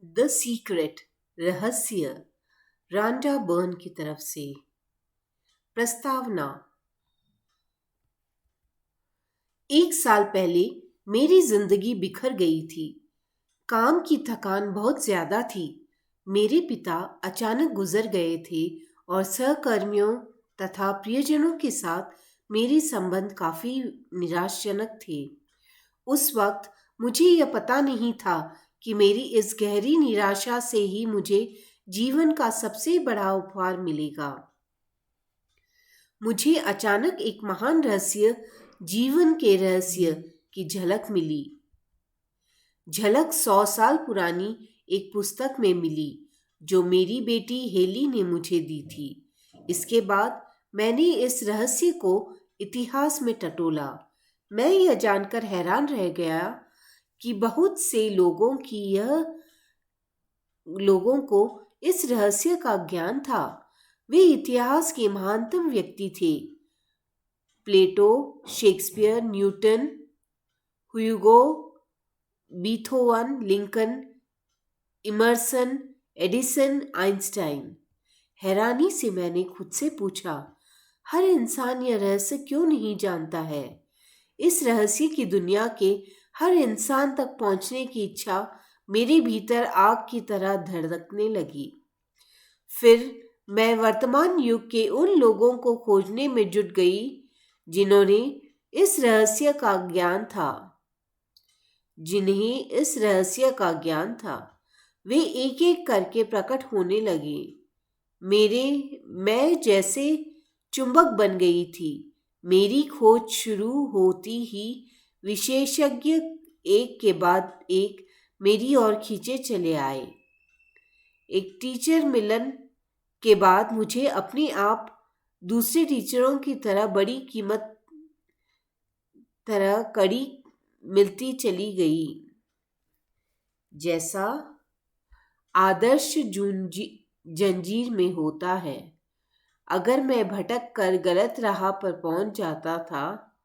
The secret रहस्य रांडा burn की तरफ से। प्रस्तावना। 1 साल पहले मेरी जिंदगी बिखर गई थी। काम की थकान बहुत ज्यादा थी। मेरे पिता अचानक गुजर गए थे और सहकर्मियों तथा प्रियजनों के साथ मेरे संबंध काफी निराशजनक थे। उस वक्त मुझे यह पता नहीं था कि मेरी इस गहरी निराशा से ही मुझे जीवन का सबसे बड़ा उपहार मिलेगा। मुझे अचानक एक महान रहस्य, जीवन के रहस्य की झलक मिली। झलक 100 साल पुरानी एक पुस्तक में मिली जो मेरी बेटी हेली ने मुझे दी थी। इसके बाद मैंने इस रहस्य को इतिहास में टटोला। मैं यह जानकर हैरान रह गया कि बहुत से लोगों को इस रहस्य का ज्ञान था। वे इतिहास के महानतम व्यक्ति थे। Plato, Shakespeare, Newton, Hugo, Beethoven, Lincoln, Emerson, Edison, Einstein. हैरानी से मैंने खुद से पूछा, हर इंसान यह रहस्य क्यों नहीं जानता है? इस रहस्य की दुनिया के हर इंसान तक पहुंचने की इच्छा मेरे भीतर आग की तरह धड़कने लगी। फिर मैं वर्तमान युग के उन लोगों को खोजने में जुट गई जिन्हें इस रहस्य का ज्ञान था। वे एक एक करके प्रकट होने लगे। मैं जैसे चुंबक बन गई थी। मेरी खोज शुरू होती ही विशेषज्ञ एक के बाद एक मेरी ओर खींचे चले आए। एक टीचर मिलन के बाद मुझे अपने आप दूसरे टीचरों की तरह कड़ी मिलती चली गई। जैसा आदर्श जंजीर में होता है। अगर मैं भटक कर गलत राह पर पहुंच जाता था